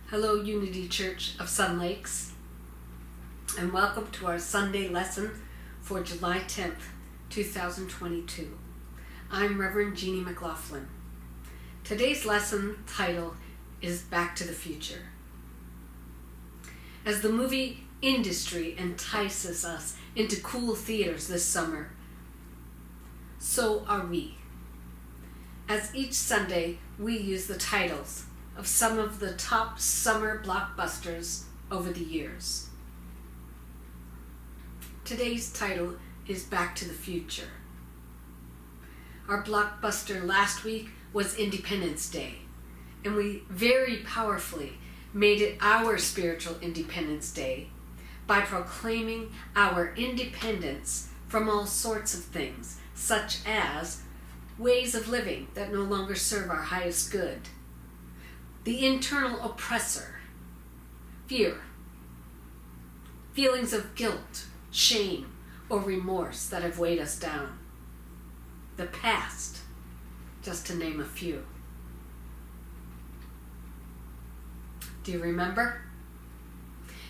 Hello, Unity Church of Sun Lakes, and welcome to our Sunday lesson for July 10th, 2022. I'm Reverend Jeanne MacLaughlin. Today's lesson title is Back to the Future. As the movie industry entices us into cool theaters this summer, so are we. As each Sunday, we use the titles of some of the top summer blockbusters over the years. Today's title is Back to the Future. Our blockbuster last week was Independence Day, and we very powerfully made it our spiritual Independence Day by proclaiming our independence from all sorts of things, such as ways of living that no longer serve our highest good, the internal oppressor, fear, feelings of guilt, shame, or remorse that have weighed us down, the past, just to name a few. Do you remember?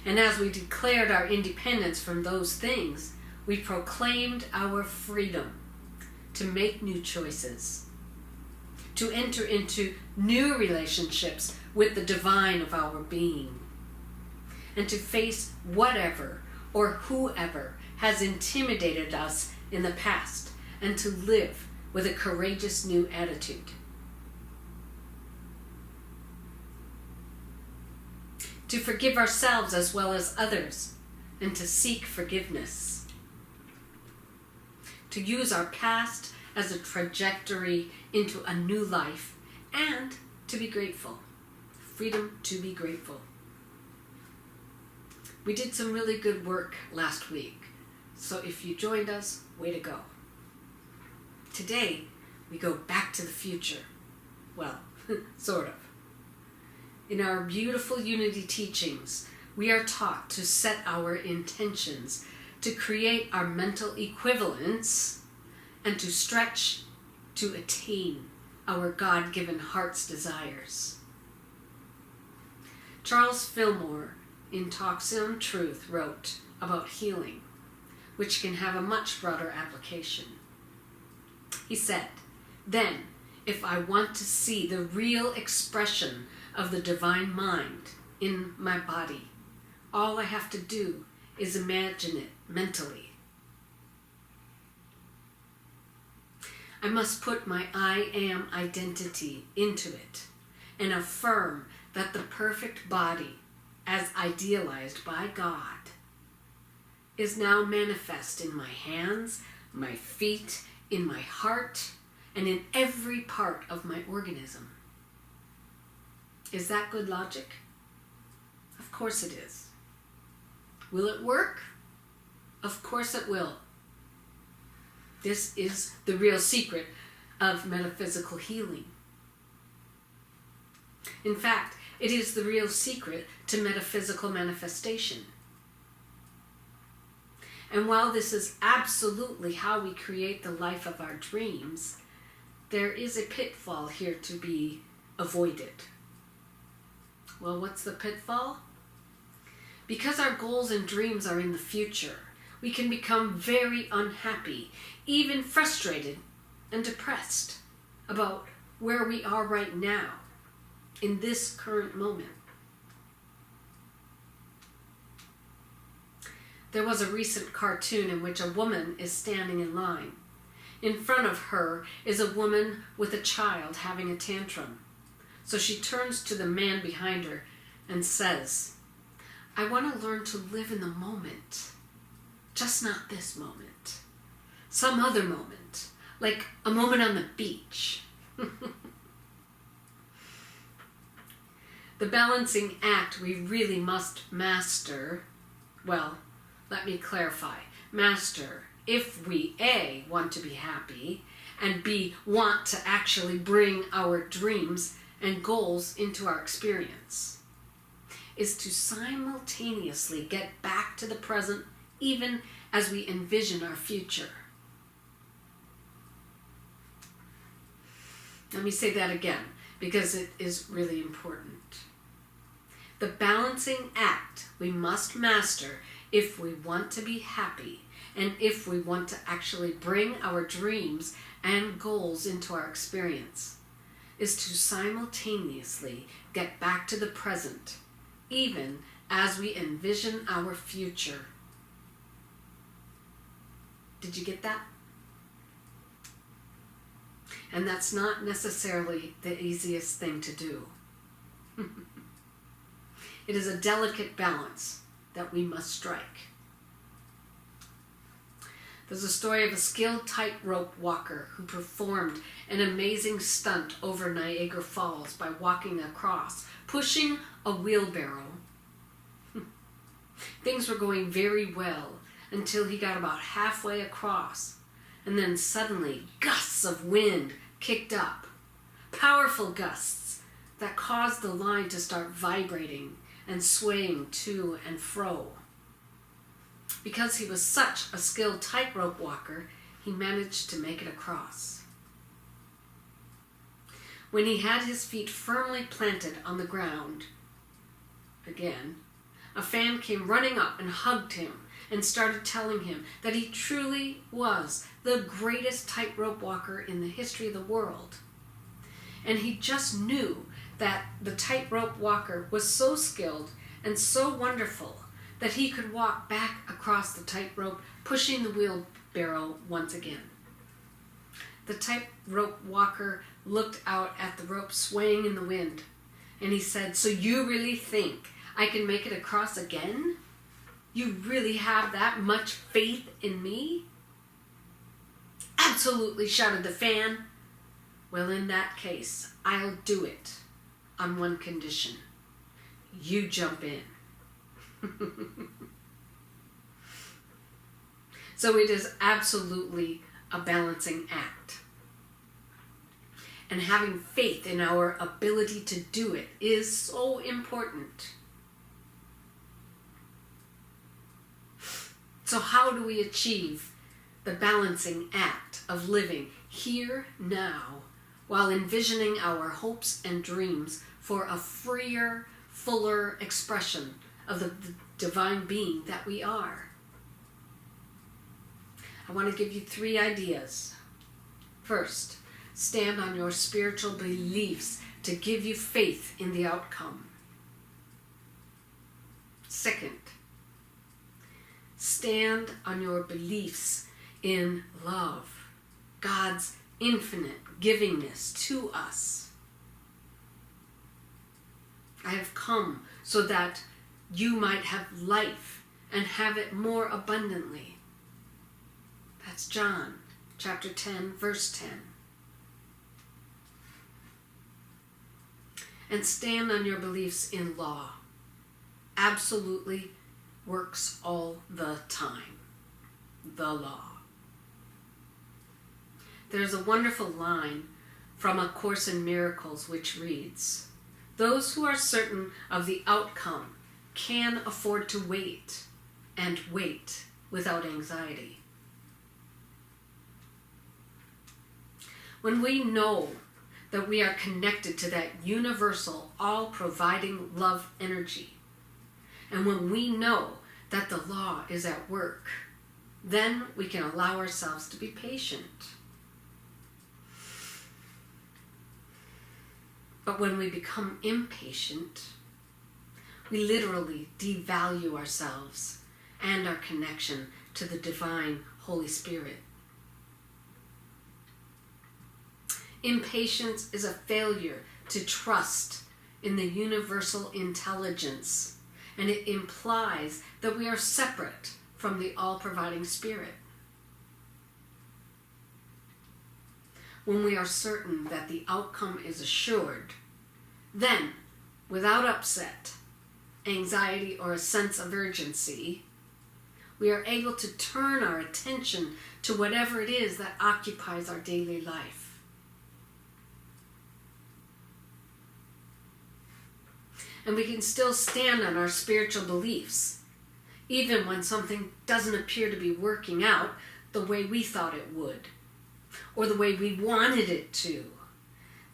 And as we declared our independence from those things, we proclaimed our freedom to make new choices, to enter into new relationships with the divine of our being, and to face whatever or whoever has intimidated us in the past, and to live with a courageous new attitude. To forgive ourselves as well as others, and to seek forgiveness. To use our past as a trajectory into a new life, and to be grateful. Freedom to be grateful. We did some really good work last week, so if you joined us, way to go. Today, we go back to the future. Well, sort of. In our beautiful Unity teachings, we are taught to set our intentions, to create our mental equivalents, and to stretch to attain our God-given heart's desires. Charles Fillmore, in Talks on Truth, wrote about healing, which can have a much broader application. He said, "Then, if I want to see the real expression of the divine mind in my body, all I have to do is imagine it mentally. I must put my I am identity into it and affirm that the perfect body, as idealized by God, is now manifest in my hands, my feet, in my heart, and in every part of my organism." Is that good logic? Of course it is. Will it work? Of course it will. This is the real secret of metaphysical healing. In fact, it is the real secret to metaphysical manifestation. And while this is absolutely how we create the life of our dreams, there is a pitfall here to be avoided. Well, what's the pitfall? Because our goals and dreams are in the future, we can become very unhappy, even frustrated and depressed about where we are right now, in this current moment. There was a recent cartoon in which a woman is standing in line. In front of her is a woman with a child having a tantrum. So she turns to the man behind her and says, "I want to learn to live in the moment, just not this moment. Some other moment, like a moment on the beach." The balancing act we really must master, well, let me clarify, master if we A, want to be happy, and B, want to actually bring our dreams and goals into our experience, is to simultaneously get back to the present even as we envision our future. Let me say that again, because it is really important. The balancing act we must master if we want to be happy and if we want to actually bring our dreams and goals into our experience is to simultaneously get back to the present, even as we envision our future. Did you get that? And that's not necessarily the easiest thing to do. It is a delicate balance that we must strike. There's a story of a skilled tightrope walker who performed an amazing stunt over Niagara Falls by walking across, pushing a wheelbarrow. Things were going very well until he got about halfway across, and then suddenly gusts of wind kicked up, powerful gusts that caused the line to start vibrating and swaying to and fro. Because he was such a skilled tightrope walker, he managed to make it across. When he had his feet firmly planted on the ground, again, a fan came running up and hugged him and started telling him that he truly was the greatest tightrope walker in the history of the world. And he just knew that the tightrope walker was so skilled and so wonderful that he could walk back across the tightrope, pushing the wheelbarrow once again. The tightrope walker looked out at the rope swaying in the wind, and he said, "So you really think I can make it across again? You really have that much faith in me?" "Absolutely," shouted the fan. "Well, in that case, I'll do it on one condition. You jump in." So it is absolutely a balancing act. And having faith in our ability to do it is so important. So how do we achieve the balancing act of living here now while envisioning our hopes and dreams for a freer, fuller expression of the divine being that we are? I want to give you 3 ideas. First, stand on your spiritual beliefs to give you faith in the outcome. Second, stand on your beliefs in love, God's infinite givingness to us. I have come so that you might have life and have it more abundantly. That's John chapter 10, verse 10. And stand on your beliefs in law. Absolutely works all the time. The law. There's a wonderful line from A Course in Miracles which reads, "Those who are certain of the outcome can afford to wait, and wait without anxiety." When we know that we are connected to that universal, all-providing love energy, and when we know that the law is at work, then we can allow ourselves to be patient. But when we become impatient, we literally devalue ourselves and our connection to the divine Holy Spirit. Impatience is a failure to trust in the universal intelligence, and it implies that we are separate from the all-providing Spirit. When we are certain that the outcome is assured, then, without upset, anxiety, or a sense of urgency, we are able to turn our attention to whatever it is that occupies our daily life. And we can still stand on our spiritual beliefs, even when something doesn't appear to be working out the way we thought it would, or the way we wanted it to,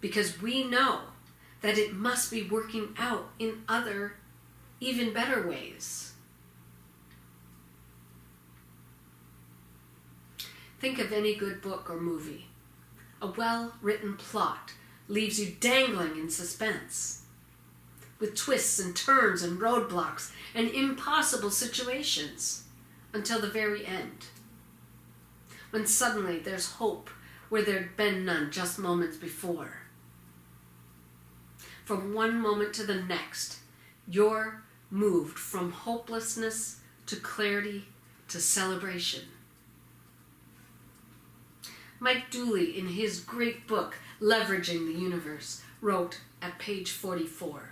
because we know that it must be working out in other even better ways. Think of any good book or movie. A well-written plot leaves you dangling in suspense, with twists and turns and roadblocks and impossible situations until the very end, when suddenly there's hope where there'd been none just moments before. From one moment to the next, you're moved from hopelessness to clarity to celebration. Mike Dooley, in his great book, Leveraging the Universe, wrote at page 44,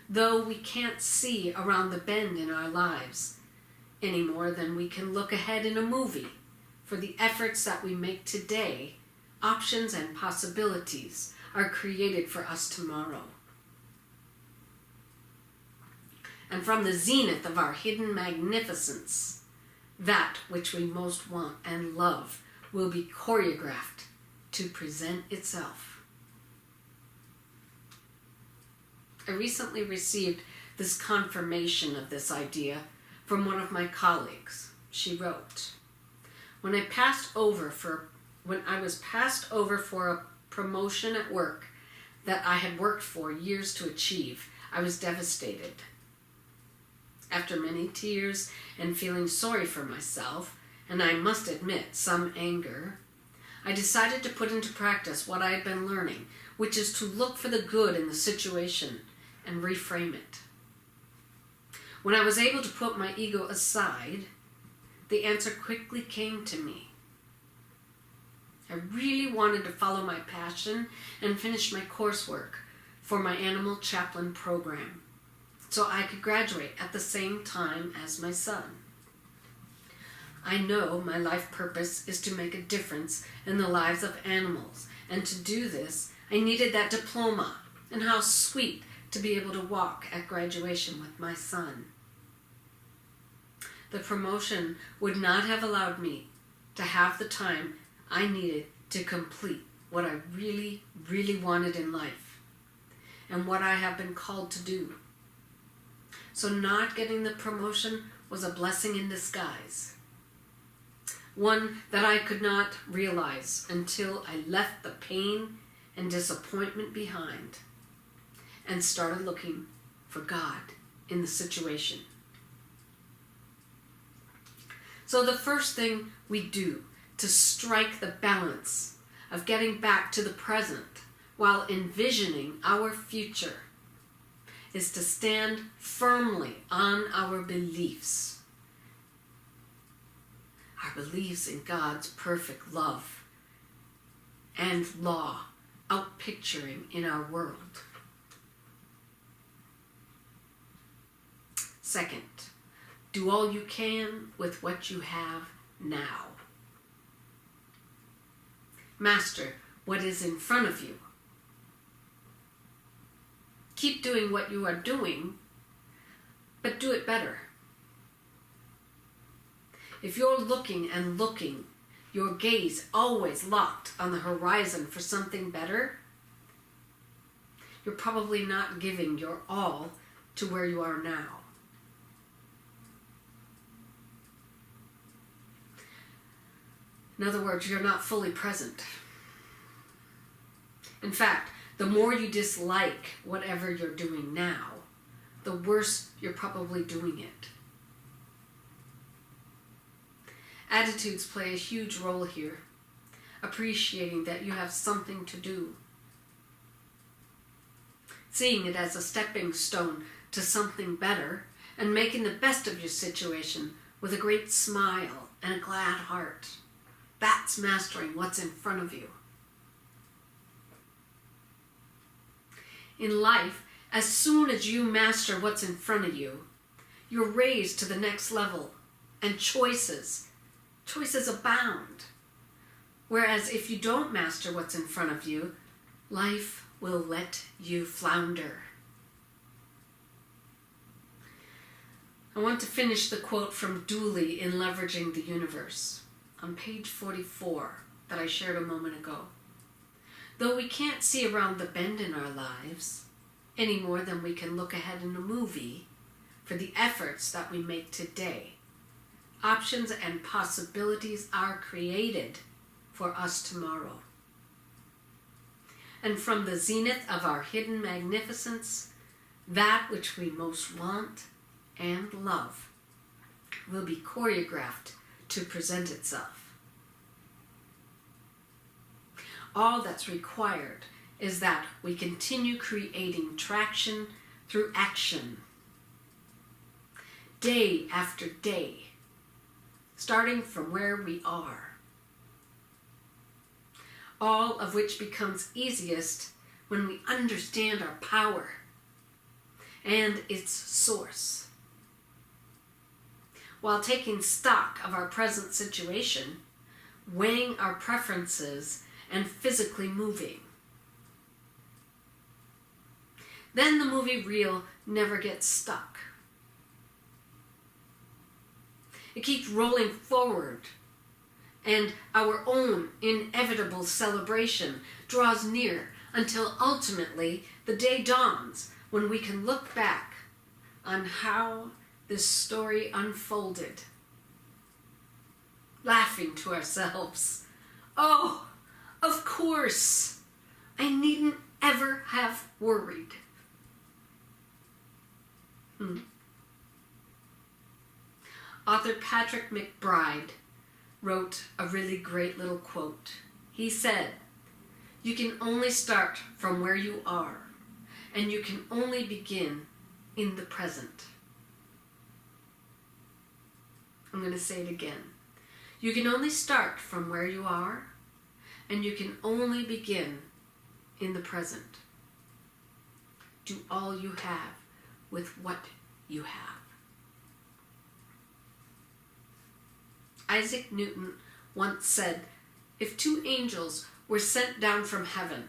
"Though we can't see around the bend in our lives any more than we can look ahead in a movie, for the efforts that we make today, options and possibilities are created for us tomorrow. And from the zenith of our hidden magnificence, that which we most want and love will be choreographed to present itself." I recently received this confirmation of this idea from one of my colleagues. She wrote, when I was passed over for a promotion at work that I had worked for years to achieve, I was devastated. After many tears and feeling sorry for myself, and I must admit some anger, I decided to put into practice what I had been learning, which is to look for the good in the situation and reframe it. When I was able to put my ego aside, the answer quickly came to me. I really wanted to follow my passion and finish my coursework for my animal chaplain program, so I could graduate at the same time as my son. I know my life purpose is to make a difference in the lives of animals, and to do this, I needed that diploma, and how sweet to be able to walk at graduation with my son. The promotion would not have allowed me to have the time I needed to complete what I really, really wanted in life, and what I have been called to do. So not getting the promotion was a blessing in disguise. One that I could not realize until I left the pain and disappointment behind and started looking for God in the situation. So the first thing we do to strike the balance of getting back to the present while envisioning our future is to stand firmly on our beliefs. Our beliefs in God's perfect love and law outpicturing in our world. Second, do all you can with what you have now. Master what is in front of you. Keep doing what you are doing, but do it better. If you're looking and looking, your gaze always locked on the horizon for something better, you're probably not giving your all to where you are now. In other words, you're not fully present. In fact, the more you dislike whatever you're doing now, the worse you're probably doing it. Attitudes play a huge role here, appreciating that you have something to do, seeing it as a stepping stone to something better, and making the best of your situation with a great smile and a glad heart. That's mastering what's in front of you. In life, as soon as you master what's in front of you, you're raised to the next level, and choices abound. Whereas if you don't master what's in front of you, life will let you flounder. I want to finish the quote from Dooley in Leveraging the Universe on page 44 that I shared a moment ago. Though we can't see around the bend in our lives any more than we can look ahead in a movie, for the efforts that we make today. Options and possibilities are created for us tomorrow. And from the zenith of our hidden magnificence, that which we most want and love will be choreographed to present itself. All that's required is that we continue creating traction through action, day after day, starting from where we are. All of which becomes easiest when we understand our power and its source. While taking stock of our present situation, weighing our preferences, and physically moving. Then the movie reel never gets stuck. It keeps rolling forward, and our own inevitable celebration draws near until ultimately the day dawns when we can look back on how this story unfolded, laughing to ourselves. Oh, of course, I needn't ever have worried. Author Patrick McBride wrote a really great little quote. He said, "You can only start from where you are, and you can only begin in the present." I'm going to say it again. You can only start from where you are, and you can only begin in the present. Do all you have with what you have. Isaac Newton once said, if two angels were sent down from heaven,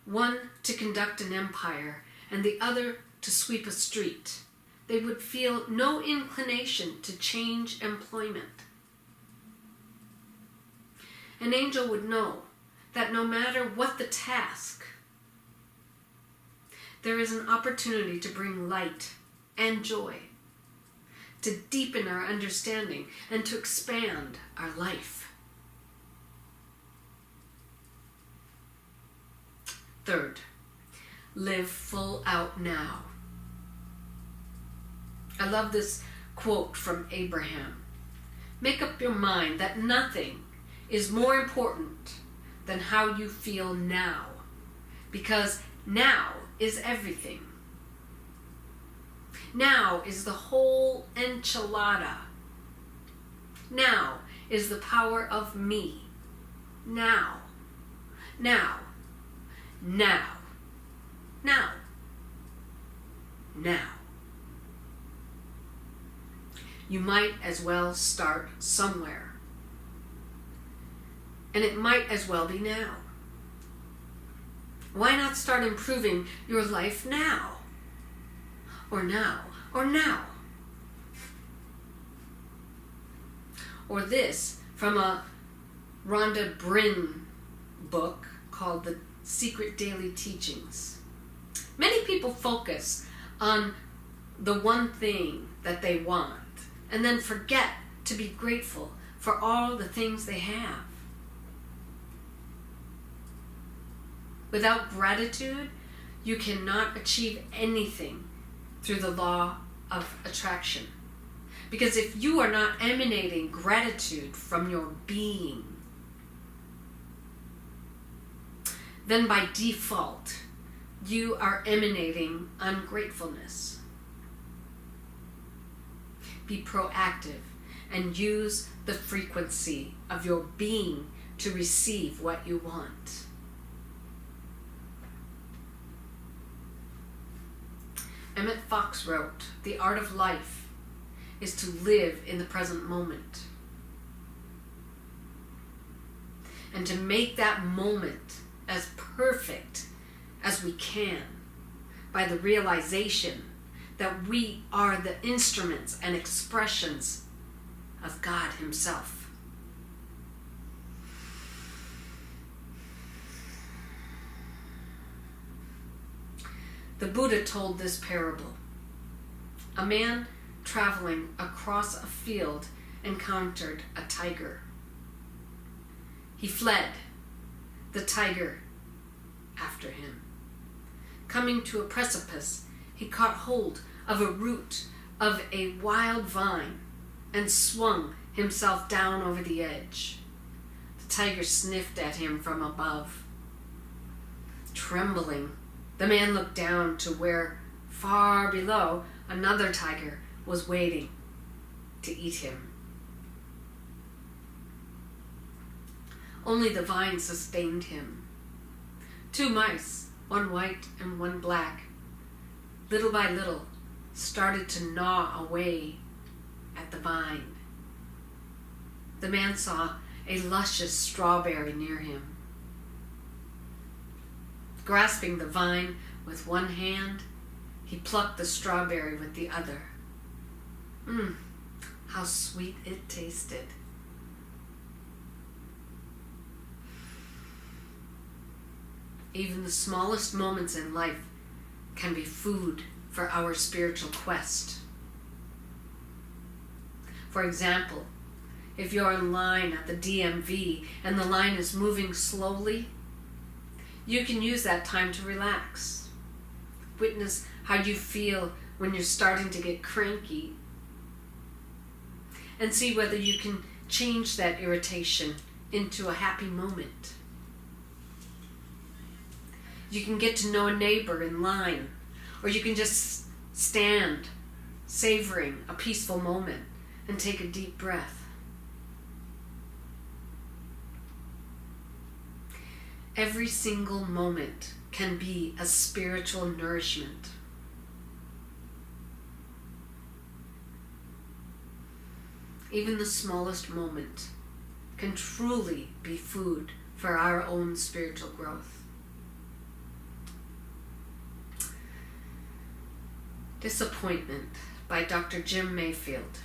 one to conduct an empire and the other to sweep a street, they would feel no inclination to change employment. An angel would know that no matter what the task, there is an opportunity to bring light and joy, to deepen our understanding, and to expand our life. Third, live full out now. I love this quote from Abraham. Make up your mind that nothing is more important than how you feel now, because now is everything. Now is the whole enchilada. Now is the power of me. Now. Now. Now. Now. Now. You might as well start somewhere. And it might as well be now. Why not start improving your life now? Or now, or now. Or this from a Rhonda Bryn book called The Secret Daily Teachings. Many people focus on the one thing that they want and then forget to be grateful for all the things they have. Without gratitude, you cannot achieve anything through the law of attraction. Because if you are not emanating gratitude from your being, then by default, you are emanating ungratefulness. Be proactive and use the frequency of your being to receive what you want. Emmett Fox wrote, "The art of life is to live in the present moment and to make that moment as perfect as we can by the realization that we are the instruments and expressions of God Himself." The Buddha told this parable. A man traveling across a field encountered a tiger. He fled, the tiger after him. Coming to a precipice, he caught hold of a root of a wild vine and swung himself down over the edge. The tiger sniffed at him from above. Trembling, the man looked down to where, far below, another tiger was waiting to eat him. Only the vine sustained him. 2 mice, one white and one black, little by little, started to gnaw away at the vine. The man saw a luscious strawberry near him. Grasping the vine with one hand, he plucked the strawberry with the other. How sweet it tasted. Even the smallest moments in life can be food for our spiritual quest. For example, if you're in line at the DMV and the line is moving slowly, you can use that time to relax. Witness how you feel when you're starting to get cranky, and see whether you can change that irritation into a happy moment. You can get to know a neighbor in line, or you can just stand, savoring a peaceful moment, and take a deep breath. Every single moment can be a spiritual nourishment. Even the smallest moment can truly be food for our own spiritual growth. Disappointment by Dr. Jim Mayfield.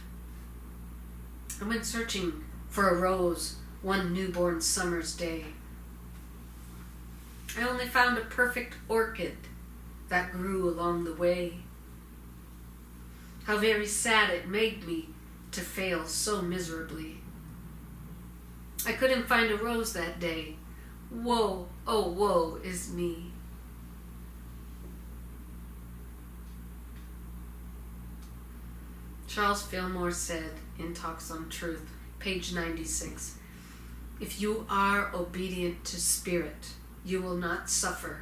I went searching for a rose one newborn summer's day. I only found a perfect orchid that grew along the way. How very sad it made me to fail so miserably. I couldn't find a rose that day. Woe, oh woe is me. Charles Fillmore said in Talks on Truth, page 96, "If you are obedient to Spirit, you will not suffer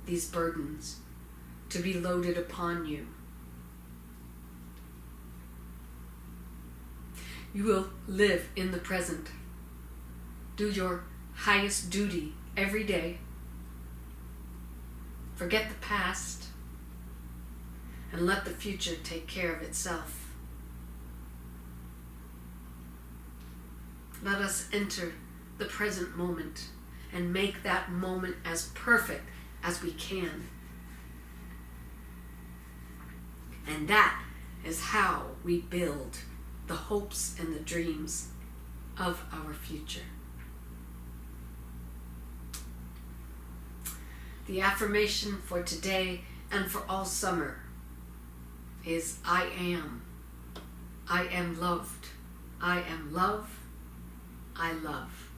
these burdens to be loaded upon you. You will live in the present. Do your highest duty every day. Forget the past and let the future take care of itself. Let us enter the present moment and make that moment as perfect as we can. And that is how we build the hopes and the dreams of our future." The affirmation for today and for all summer is I am. I am loved. I am love. I love.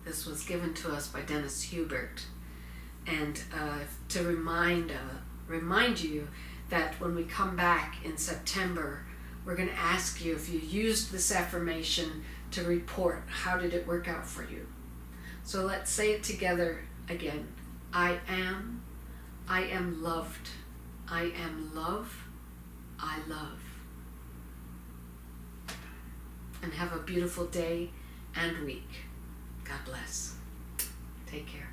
This was given to us by Dennis Hubert. And to remind you that when we come back in September, we're going to ask you if you used this affirmation to report how did it work out for you. So let's say it together again. I am loved. I am love. I love. And have a beautiful day and week. God bless. Take care.